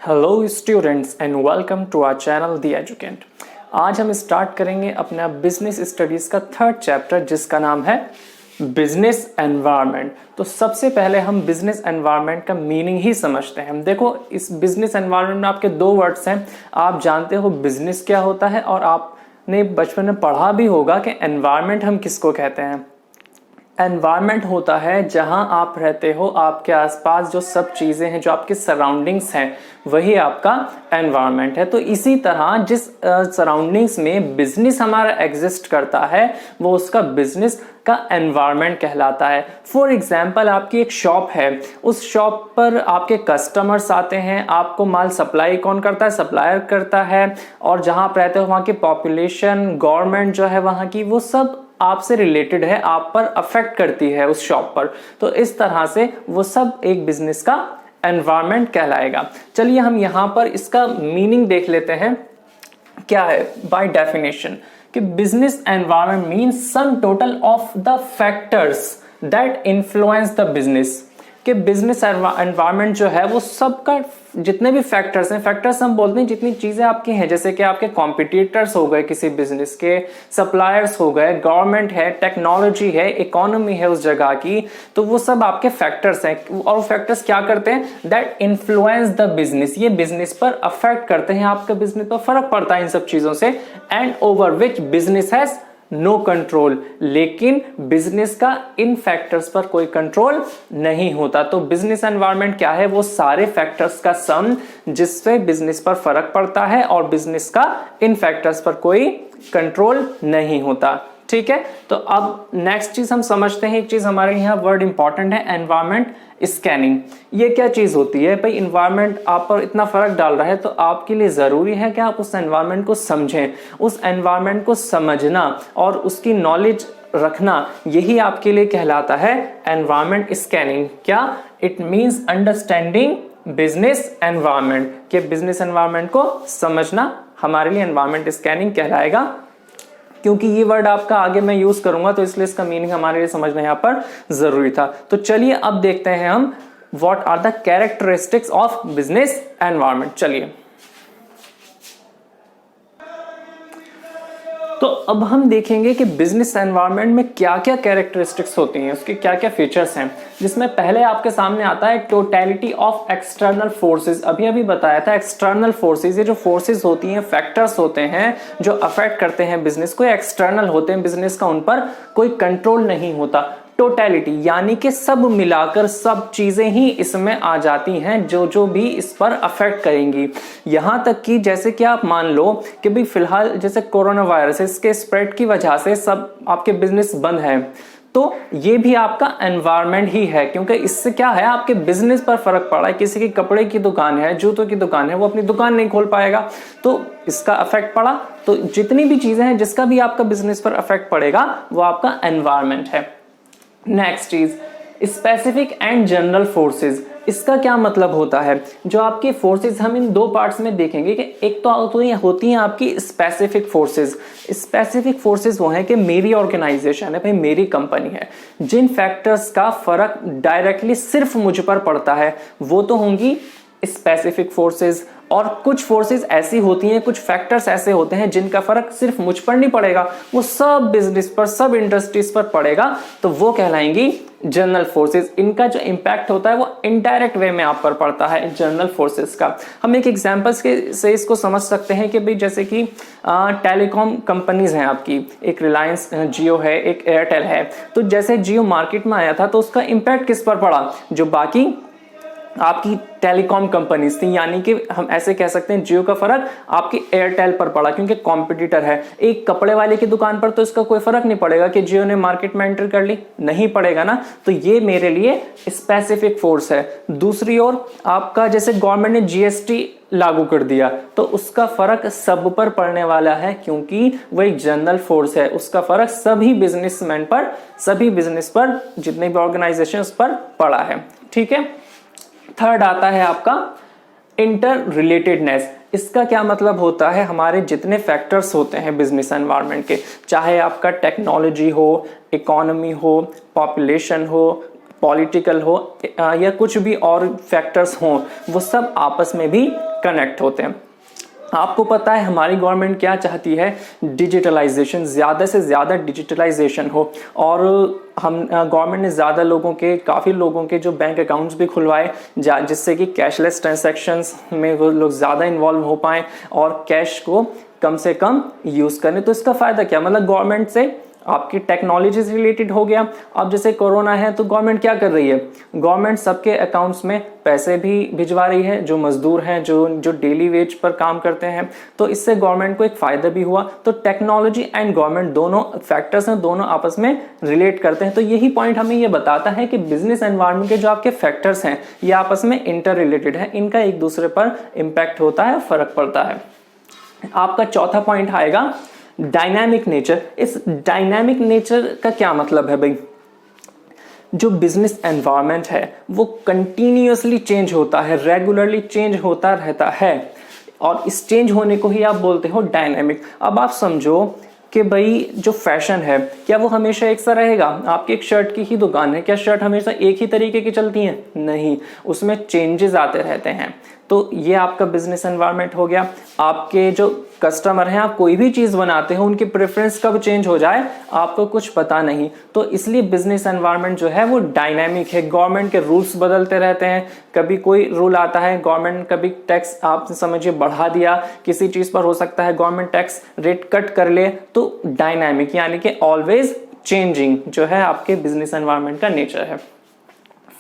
Hello students and welcome to our channel the एजुकेंट। आज हम स्टार्ट करेंगे अपना बिजनेस स्टडीज़ का थर्ड चैप्टर जिसका नाम है बिजनेस एनवायरनमेंट। तो सबसे पहले हम बिजनेस एनवायरनमेंट का मीनिंग ही समझते हैं। देखो, इस बिजनेस एनवायरनमेंट में आपके दो वर्ड्स हैं। आप जानते हो बिजनेस क्या होता है और आपने बचपन में पढ़ा भी होगा कि एनवायरनमेंट हम किसको कहते हैं। एनवायरनमेंट होता है जहां आप रहते हो, आपके आसपास जो सब चीज़ें हैं, जो आपके सराउंडिंग्स हैं, वही आपका एनवायरनमेंट है। तो इसी तरह जिस सराउंडिंग्स में बिजनेस हमारा एग्जिस्ट करता है वो उसका बिजनेस का एनवायरनमेंट कहलाता है। फॉर एग्जाम्पल, आपकी एक शॉप है, उस शॉप पर आपके कस्टमर्स आते हैं, आपको माल सप्लाई कौन करता है? सप्लायर करता है। और जहां आप रहते हो वहां की पॉपुलेशन, गवर्नमेंट जो है वहां की, वो सब आपसे रिलेटेड है, आप पर अफेक्ट करती है उस शॉप पर। तो इस तरह से वो सब एक बिजनेस का एनवायरनमेंट कहलाएगा। चलिए हम यहां पर इसका मीनिंग देख लेते हैं क्या है बाय डेफिनेशन। कि business environment means sum total of the factors that influence the business. कि बिजनेस एनवायरनमेंट जो है वो सबका जितने भी फैक्टर्स हैं, फैक्टर्स हम बोलते हैं जितनी चीजें आपकी हैं, जैसे कि आपके कॉम्पिटिटर्स हो गए किसी बिजनेस के, सप्लायर्स हो गए, गवर्नमेंट है, टेक्नोलॉजी है, इकोनॉमी है उस जगह की, तो वो सब आपके फैक्टर्स हैं। और फैक्टर्स क्या करते हैं? That influence the business. ये बिजनेस पर अफेक्ट करते हैं, आपके बिजनेस पर फर्क पड़ता है इन सब चीजों से। And over which business has no control. लेकिन बिजनेस का इन फैक्टर्स पर कोई कंट्रोल नहीं होता। तो बिजनेस एनवायरनमेंट क्या है? वो सारे फैक्टर्स का सम जिससे बिजनेस पर फर्क पड़ता है और बिजनेस का इन फैक्टर्स पर कोई कंट्रोल नहीं होता। ठीक है, तो अब नेक्स्ट चीज हम समझते हैं। एक चीज हमारे यहाँ वर्ड इंपॉर्टेंट है, एनवायरनमेंट स्कैनिंग। ये क्या चीज होती है? भाई, इन्वायरमेंट आप पर इतना फर्क डाल रहा है तो आपके लिए जरूरी है कि आप उस एनवायरनमेंट को समझें। उस एनवायरनमेंट को समझना और उसकी नॉलेज रखना, यही आपके लिए कहलाता है एनवायरनमेंट स्कैनिंग। क्या? It means understanding business environment. के बिजनेस एनवायरनमेंट को समझना हमारे लिए एनवायरनमेंट स्कैनिंग कहलाएगा। क्योंकि ये वर्ड आपका आगे मैं यूज करूंगा तो इसलिए इसका मीनिंग हमारे लिए समझना यहां पर जरूरी था। तो चलिए अब देखते हैं हम what are the characteristics of business environment. चलिए, तो अब हम देखेंगे कि बिजनेस एनवायरनमेंट में क्या क्या कैरेक्टरिस्टिक्स होती हैं, उसके क्या क्या फीचर्स हैं। जिसमें पहले आपके सामने आता है टोटलिटी ऑफ एक्सटर्नल फोर्सेस। अभी अभी बताया था एक्सटर्नल फोर्सेस, ये जो फोर्सेस होती हैं, फैक्टर्स होते हैं जो अफेक्ट करते हैं बिजनेस को, एक्सटर्नल होते हैं, बिजनेस का उन पर कोई कंट्रोल नहीं होता। टोटलिटी यानी कि सब मिलाकर सब चीजें ही इसमें आ जाती हैं जो जो भी इस पर अफेक्ट करेंगी। यहां तक कि जैसे कि आप मान लो कि भी फिलहाल जैसे कोरोना वायरस, इसके स्प्रेड की वजह से सब आपके बिजनेस बंद है, तो ये भी आपका एनवायरनमेंट ही है। क्योंकि इससे क्या है, आपके बिजनेस पर फर्क पड़ा है। किसी की कपड़े की दुकान है, जूतों की दुकान है, वो अपनी दुकान नहीं खोल पाएगा, तो इसका अफेक्ट पड़ा। तो जितनी भी चीजें हैं जिसका भी आपका बिजनेस पर अफेक्ट पड़ेगा वो आपका एनवायरनमेंट है। नेक्स्ट चीज, स्पेसिफिक एंड जनरल फोर्सेस। इसका क्या मतलब होता है? जो आपके फोर्सेस हम इन दो पार्ट्स में देखेंगे कि एक तो ये होती हैं आपकी स्पेसिफिक फोर्सेस। स्पेसिफिक फोर्सेस वो हैं कि मेरी ऑर्गेनाइजेशन है, भाई मेरी कंपनी है, जिन फैक्टर्स का फर्क डायरेक्टली सिर्फ मुझ पर पड़ता है वो तो होंगी स्पेसिफिक फोर्सेस। और कुछ फोर्सेस ऐसी होती हैं, कुछ फैक्टर्स ऐसे होते हैं जिनका फर्क सिर्फ मुझ पर नहीं पड़ेगा, वो सब बिजनेस पर, सब इंडस्ट्रीज पर पड़ेगा, तो वो कहलाएंगी जनरल फोर्सेस। इनका जो इंपैक्ट होता है वो इनडायरेक्ट वे में आप पर पड़ता है जनरल फोर्सेस का। हम एक एग्जांपल्स के से इसको समझ सकते हैं कि भाई जैसे कि टेलीकॉम कंपनीज हैं आपकी, एक रिलायंस जियो है, एक एयरटेल है। तो जैसे जियो मार्केट में आया था तो उसका इंपैक्ट किस पर पड़ा? जो बाकी आपकी टेलीकॉम कंपनीज थी, यानी कि हम ऐसे कह सकते हैं जियो का फर्क आपकी एयरटेल पर पड़ा क्योंकि कॉम्पिटिटर है। एक कपड़े वाले की दुकान पर तो इसका कोई फर्क नहीं पड़ेगा कि जियो ने मार्केट में एंटर कर ली, नहीं पड़ेगा ना। तो ये मेरे लिए स्पेसिफिक फोर्स है। दूसरी ओर आपका जैसे गवर्नमेंट ने जीएसटी लागू कर दिया तो उसका फर्क सब पर पड़ने वाला है क्योंकि वो एक जनरल फोर्स है। उसका फर्क सभी बिजनेसमैन पर, सभी बिजनेस पर, जितने भी ऑर्गेनाइजेशन पर पड़ा है। ठीक है, थर्ड आता है आपका इंटर रिलेटेडनेस। इसका क्या मतलब होता है? हमारे जितने फैक्टर्स होते हैं बिजनेस एनवायरनमेंट के, चाहे आपका टेक्नोलॉजी हो, इकोनॉमी हो, पॉपुलेशन हो, पॉलिटिकल हो या कुछ भी और फैक्टर्स हों, वो सब आपस में भी कनेक्ट होते हैं। आपको पता है हमारी गवर्नमेंट क्या चाहती है, डिजिटलाइजेशन, ज़्यादा से ज़्यादा डिजिटलाइजेशन हो, और हम गवर्नमेंट ने ज़्यादा लोगों के, काफ़ी लोगों के जो बैंक अकाउंट्स भी खुलवाए जिससे कि कैशलेस ट्रांजैक्शंस में वो लोग ज़्यादा इन्वॉल्व हो पाएँ और कैश को कम से कम यूज़ करें। तो इसका फ़ायदा क्या, मतलब गवर्नमेंट से आपकी टेक्नोलॉजी से रिलेटेड हो गया। अब जैसे कोरोना है तो गवर्नमेंट क्या कर रही है, गवर्नमेंट सबके अकाउंट्स में पैसे भी भिजवा रही है, जो मजदूर हैं, जो डेली वेज पर काम करते हैं, तो इससे गवर्नमेंट को एक फायदा भी हुआ। तो टेक्नोलॉजी एंड गवर्नमेंट दोनों फैक्टर्स हैं, दोनों आपस में रिलेट करते हैं। तो यही पॉइंट हमें ये बताता है कि बिजनेस एनवायरनमेंट के जो आपके फैक्टर्स हैं ये आपस में इंटर रिलेटेड है, इनका एक दूसरे पर इंपैक्ट होता है, फर्क पड़ता है। आपका चौथा पॉइंट आएगा डायनामिक नेचर। इस डायनामिक नेचर का क्या मतलब है भाई, जो बिजनेस एनवायरनमेंट है वो कंटिन्यूअसली चेंज होता है, रेगुलरली चेंज होता रहता है, और इस चेंज होने को ही आप बोलते हो डायनामिक। अब आप समझो कि भाई जो फैशन है क्या वो हमेशा एक सा रहेगा, आपकी एक शर्ट की ही दुकान है, क्या शर्ट हमेशा एक ही तरीके की चलती हैं, नहीं, उसमें चेंजेस आते रहते हैं। तो ये आपका बिजनेस एनवायरनमेंट हो गया। आपके जो कस्टमर हैं, आप कोई भी चीज़ बनाते हो, उनकी प्रेफरेंस कब चेंज हो जाए आपको कुछ पता नहीं, तो इसलिए बिजनेस एनवायरनमेंट जो है वो डायनामिक है। गवर्नमेंट के रूल्स बदलते रहते हैं, कभी कोई रूल आता है, गवर्नमेंट कभी टैक्स आप समझिए बढ़ा दिया किसी चीज़ पर, हो सकता है गवर्नमेंट टैक्स रेट कट कर ले, तो डायनामिक यानी कि ऑलवेज चेंजिंग जो है आपके बिजनेस एनवायरनमेंट का नेचर है।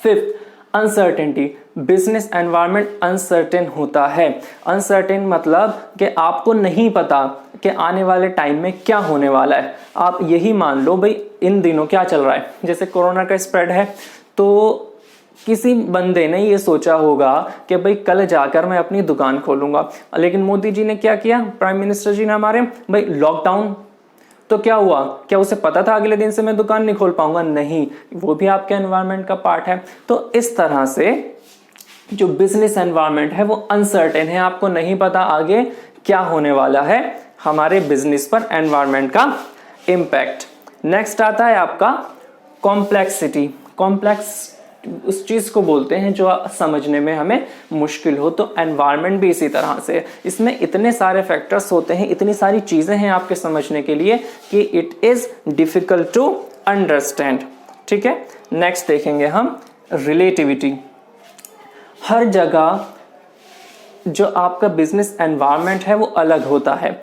Fifth, uncertainty. Business environment uncertain होता है। अनसर्टेन मतलब कि आपको नहीं पता कि आने वाले टाइम में क्या होने वाला है। आप यही मान लो भाई इन दिनों क्या चल रहा है, जैसे कोरोना का स्प्रेड है, तो किसी बंदे ने ये सोचा होगा कि भाई कल जाकर मैं अपनी दुकान खोलूंगा, लेकिन मोदी जी ने क्या किया, प्राइम मिनिस्टर जी ने हमारे, भाई लॉकडाउन, तो क्या हुआ, क्या उसे पता था अगले दिन से मैं दुकान नहीं खोल पाऊंगा, नहीं, वो भी आपके एनवायरनमेंट का पार्ट है। तो इस तरह से जो बिजनेस एनवायरनमेंट है वो अनसर्टेन है, आपको नहीं पता आगे क्या होने वाला है, हमारे बिजनेस पर एनवायरनमेंट का इम्पैक्ट। नेक्स्ट आता है आपका कॉम्प्लेक्सिटी। कॉम्प्लेक्स उस चीज को बोलते हैं जो समझने में हमें मुश्किल हो, तो एनवायरनमेंट भी इसी तरह से, इसमें इतने सारे फैक्टर्स होते हैं, इतनी सारी चीजें हैं आपके समझने के लिए कि it is difficult to understand. ठीक है, नेक्स्ट देखेंगे हम रिलेटिविटी। हर जगह जो आपका बिजनेस एनवायरनमेंट है वो अलग होता है।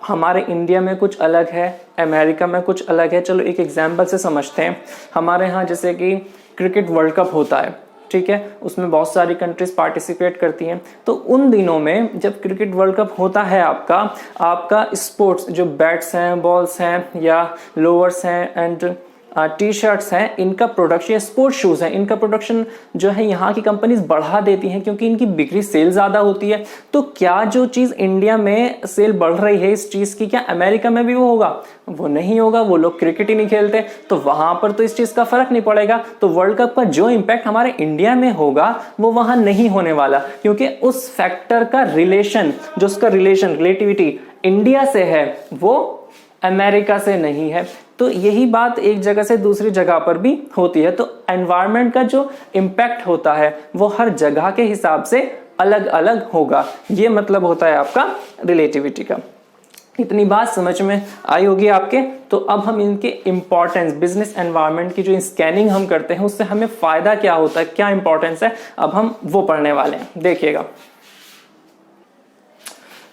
हमारे इंडिया में कुछ अलग है, अमेरिका में कुछ अलग है। चलो एक एग्जांपल से समझते हैं। हमारे यहाँ जैसे कि क्रिकेट वर्ल्ड कप होता है, ठीक है, उसमें बहुत सारी कंट्रीज पार्टिसिपेट करती हैं, तो उन दिनों में जब क्रिकेट वर्ल्ड कप होता है आपका स्पोर्ट्स जो बैट्स हैं, बॉल्स हैं या लोअर्स हैं एंड टी शर्ट्स हैं, इनका प्रोडक्शन, स्पोर्ट्स शूज़ हैं, इनका प्रोडक्शन जो है यहाँ की कंपनीज बढ़ा देती हैं क्योंकि इनकी बिक्री सेल ज़्यादा होती है। तो क्या जो चीज़ इंडिया में सेल बढ़ रही है इस चीज़ की, क्या अमेरिका में भी वो होगा? वो नहीं होगा, वो लोग क्रिकेट ही नहीं खेलते, तो वहाँ पर तो इस चीज़ का फर्क नहीं पड़ेगा। तो वर्ल्ड कप का जो इम्पैक्ट हमारे इंडिया में होगा वो वहाँ नहीं होने वाला, क्योंकि उस फैक्टर का रिलेशन, जो उसका रिलेशन, रिलेटिविटी इंडिया से है, वो अमेरिका से नहीं है। तो यही बात एक जगह से दूसरी जगह पर भी होती है। तो एनवायरनमेंट का जो इम्पैक्ट होता है वो हर जगह के हिसाब से अलग अलग होगा। ये मतलब होता है आपका रिलेटिविटी का। इतनी बात समझ में आई होगी आपके। तो अब हम इनके इंपॉर्टेंस, बिजनेस एनवायरनमेंट की जो स्कैनिंग हम करते हैं उससे हमें फायदा क्या होता है, क्या इंपॉर्टेंस है, अब हम वो पढ़ने वाले हैं। देखिएगा,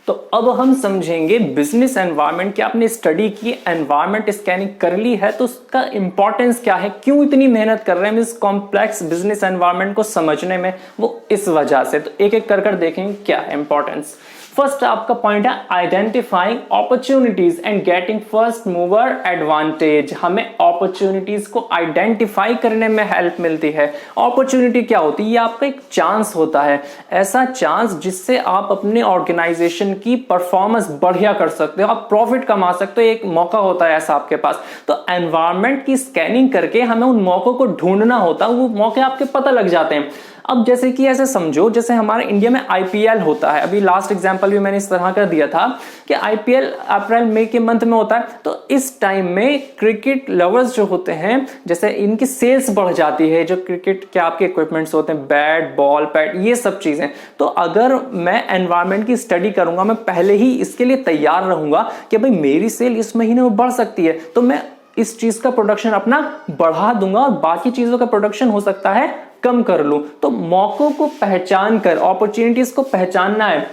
तो अब हम समझेंगे बिजनेस एनवायरनमेंट की। आपने स्टडी की, एनवायरनमेंट स्कैनिंग कर ली है, तो उसका इंपॉर्टेंस क्या है, क्यों इतनी मेहनत कर रहे हैं इस कॉम्प्लेक्स बिजनेस एनवायरनमेंट को समझने में, वो इस वजह से। तो एक एक कर देखेंगे क्या है इंपॉर्टेंस। फर्स्ट आपका पॉइंट है identifying opportunities and getting first mover advantage. हमें अपॉर्चुनिटीज को आइडेंटिफाई करने में हेल्प मिलती है। अपॉर्चुनिटी क्या होती है? ये आपका एक चांस होता है, ऐसा चांस जिससे आप अपने ऑर्गेनाइजेशन की परफॉर्मेंस बढ़िया कर सकते हो, आप प्रॉफिट कमा सकते हो, एक मौका होता है ऐसा आपके पास। तो एनवायरनमेंट की स्कैनिंग करके हमें उन मौकों को ढूंढना होता है, वो मौके आपके पता लग जाते हैं। अब जैसे कि ऐसे समझो जैसे हमारे इंडिया में आईपीएल होता है, अभी लास्ट एग्जांपल भी मैंने इस तरह का दिया था कि आईपीएल अप्रैल मई के मंथ में होता है, तो इस टाइम में क्रिकेट लवर्स जो होते हैं जैसे इनकी सेल्स बढ़ जाती है, जो क्रिकेट के आपके इक्विपमेंट्स होते हैं, बैट बॉल पैड ये सब चीजें। तो अगर मैं एनवायरनमेंट की स्टडी करूंगा, मैं पहले ही इसके लिए तैयार रहूंगा कि भाई मेरी सेल इस महीने में बढ़ सकती है, तो मैं इस चीज का प्रोडक्शन अपना बढ़ा दूंगा और बाकी चीजों का प्रोडक्शन हो सकता है कम कर लूं। तो मौकों को पहचान कर, अपॉर्चुनिटीज को पहचानना है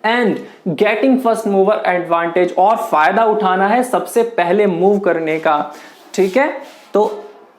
and getting first mover advantage, और फायदा उठाना है सबसे पहले मूव करने का। ठीक है, तो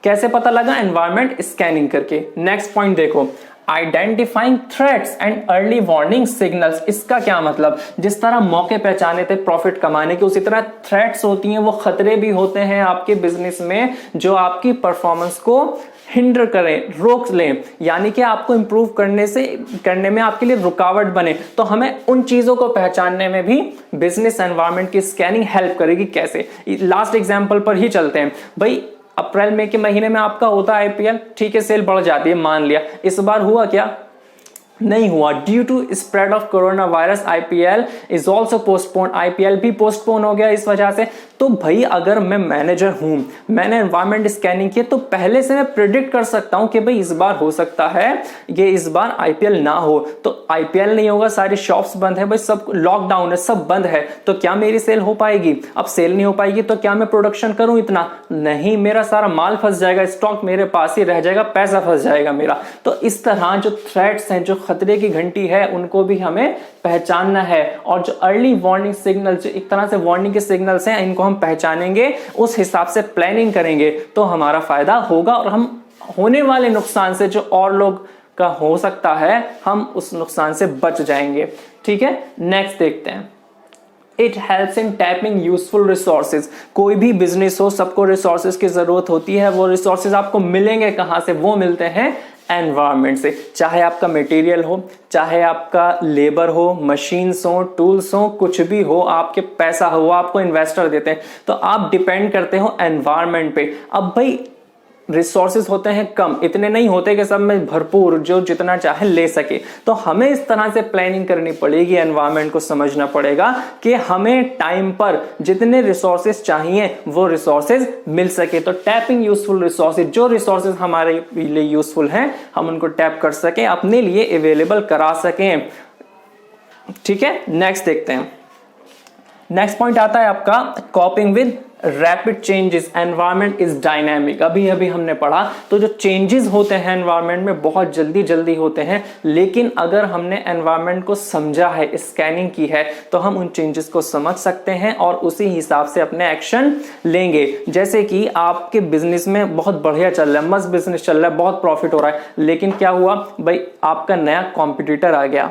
कैसे पता लगा? एनवायरनमेंट स्कैनिंग करके। नेक्स्ट पॉइंट देखो, identifying threats and early warning signals. इसका क्या मतलब? जिस तरह मौके पहचाने थे प्रॉफिट कमाने के, उसी तरह थ्रेट्स होती हैं, वो खतरे भी होते हैं आपके बिजनेस में जो आपकी परफॉर्मेंस को हिंडर करें, रोक लें, यानी कि आपको इंप्रूव करने में आपके लिए रुकावट बने। तो हमें उन चीजों को पहचानने में भी बिजनेस एनवायरनमेंट की स्कैनिंग हेल्प करेगी। कैसे? लास्ट एग्जांपल पर ही चलते हैं। भाई अप्रैल मई के महीने में आपका होता है आईपीएल, ठीक है, सेल बढ़ जाती है, मान लिया। इस बार हुआ क्या? नहीं हुआ। Due to spread of corona virus IPL is also postpone, IPL भी पोस्टपोन हो गया इस वजह से। तो भाई अगर मैं मैनेजर हूं, मैंने एनवायरनमेंट स्कैनिंग की, तो पहले से मैं प्रिडिक्ट कर सकता हूं कि भाई इस बार हो सकता है ये इस बार आईपीएल ना हो, तो आईपीएल नहीं होगा, सारी शॉप्स बंद है, भाई सब लॉकडाउन है, सब बंद है, तो क्या मेरी सेल हो पाएगी? अब सेल नहीं हो पाएगी तो क्या मैं प्रोडक्शन करूं इतना? नहीं, मेरा सारा माल फंस जाएगा, स्टॉक मेरे पास ही रह जाएगा, पैसा फंस जाएगा मेरा। तो इस तरह जो थ्रेट्स हैं, जो खतरे की घंटी है, उनको भी हमें पहचानना है। और जो अर्ली वार्निंग सिग्नल्स, एक तरह से वार्निंग के सिग्नल्स हैं, इनको हम पहचानेंगे, उस हिसाब से प्लानिंग करेंगे तो हमारा फायदा होगा, और हम होने वाले नुकसान से जो और लोग का हो सकता है, हम उस नुकसान से बच जाएंगे। ठीक है, नेक्स्ट देखते हैं। It helps in tapping useful resources. कोई भी बिजनेस हो, सबको रिसोर्सेज की जरूरत होती है। वो रिसोर्सेज आपको मिलेंगे कहां से? वो मिलते हैं एनवायरनमेंट से। चाहे आपका मटेरियल हो, चाहे आपका लेबर हो, मशीन्स हो, टूल्स हो, कुछ भी हो, आपके पैसा हो, वो आपको इन्वेस्टर देते हैं, तो आप डिपेंड करते हो एनवायरनमेंट पे। अब भाई रिसोर्सेज होते हैं कम, इतने नहीं होते कि सब में भरपूर जो जितना चाहे ले सके, तो हमें इस तरह से प्लानिंग करनी पड़ेगी, एनवायरनमेंट को समझना पड़ेगा कि हमें टाइम पर जितने रिसोर्सेज चाहिए वो रिसोर्सेज मिल सके। तो टैपिंग यूजफुल रिसोर्सेज, जो रिसोर्सेज हमारे लिए यूजफुल हैं, हम उनको टैप कर सकें, अपने लिए अवेलेबल करा सकें। ठीक है, नेक्स्ट देखते हैं। नेक्स्ट पॉइंट आता है आपका कॉपिंग with rapid changes. Environment is dynamic, अभी अभी हमने पढ़ा। तो जो चेंजेस होते हैं एनवायरनमेंट में बहुत जल्दी जल्दी होते हैं, लेकिन अगर हमने एनवायरनमेंट को समझा है, स्कैनिंग की है, तो हम उन चेंजेस को समझ सकते हैं और उसी हिसाब से अपने एक्शन लेंगे। जैसे कि आपके बिजनेस में बहुत बढ़िया चल रहा है, मस्त बिजनेस चल रहा है, बहुत प्रॉफिट हो रहा है, लेकिन क्या हुआ भाई, आपका नया कॉम्पिटिटर आ गया,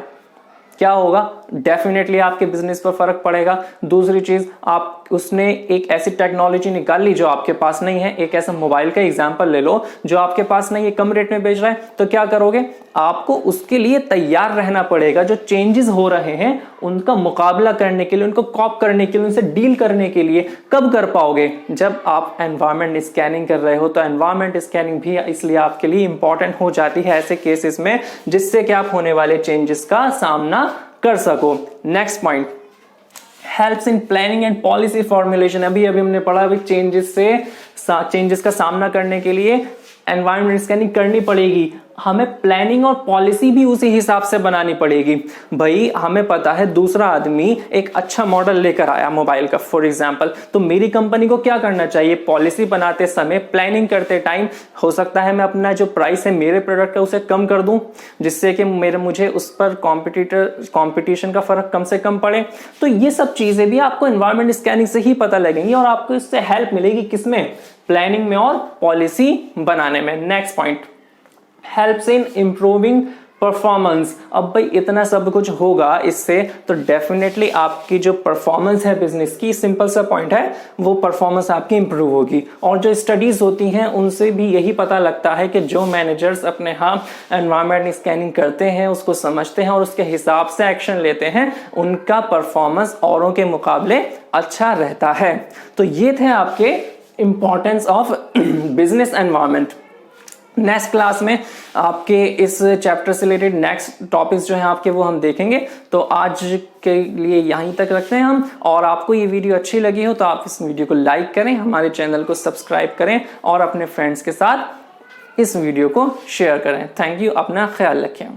क्या होगा? डेफिनेटली आपके बिजनेस पर फर्क पड़ेगा। दूसरी चीज, आप उसने एक ऐसी टेक्नोलॉजी निकाल ली जो आपके पास नहीं है। एक ऐसा मोबाइल का एग्जांपल ले लो जो आपके पास नहीं है, कम रेट में बेच रहा है, तो क्या करोगे? आपको उसके लिए तैयार रहना पड़ेगा। जो चेंजेस हो रहे हैं उनका मुकाबला करने के लिए, उनको कॉप करने के लिए, उनसे डील करने के लिए कब कर पाओगे? जब आप एनवायरनमेंट स्कैनिंग कर रहे हो। तो एनवायरनमेंट स्कैनिंग भी इसलिए आपके लिए इंपॉर्टेंट हो जाती है ऐसे केसेस में, जिससे कि आप होने वाले चेंजेस का सामना कर सको। Next point, helps in planning and policy formulation. अभी हमने पढ़ा, अभी चेंजेस का सामना करने के लिए एनवायरनमेंट स्कैनिंग करनी पड़ेगी। हमें प्लानिंग और पॉलिसी भी उसी हिसाब से बनानी पड़ेगी। भाई हमें पता है दूसरा आदमी एक अच्छा मॉडल लेकर आया मोबाइल का फॉर एग्जांपल, तो मेरी कंपनी को क्या करना चाहिए? पॉलिसी बनाते समय, प्लानिंग करते टाइम, हो सकता है मैं अपना जो प्राइस है मेरे प्रोडक्ट का उसे कम कर दूं, जिससे कि मुझे उस पर कॉम्पिटिशन का फर्क कम से कम पड़े। तो ये सब चीजें भी आपको एनवायरनमेंट स्कैनिंग से ही पता लगेंगी और आपको इससे हेल्प मिलेगी किसमें? प्लानिंग में और पॉलिसी बनाने में। Next point, helps in improving performance. अब भाई इतना सब कुछ होगा इससे, तो डेफिनेटली आपकी जो परफॉर्मेंस है बिजनेस की, सिंपल सा पॉइंट है, वो परफॉर्मेंस आपकी इंप्रूव होगी। और जो स्टडीज होती हैं उनसे भी यही पता लगता है कि जो मैनेजर्स अपने यहाँ एनवायरनमेंट स्कैनिंग करते हैं, उसको समझते हैं और उसके हिसाब से एक्शन लेते हैं, उनका परफॉर्मेंस औरों के मुकाबले अच्छा रहता है। तो ये थे आपके importance of business environment. Next class में आपके इस चैप्टर से रिलेटेड नेक्स्ट टॉपिक्स जो हैं आपके वो हम देखेंगे। तो आज के लिए यहीं तक रखते हैं हम। और आपको ये वीडियो अच्छी लगी हो तो आप इस वीडियो को लाइक करें, हमारे चैनल को सब्सक्राइब करें और अपने फ्रेंड्स के साथ इस वीडियो को शेयर करें। थैंक यू, अपना ख्याल रखें।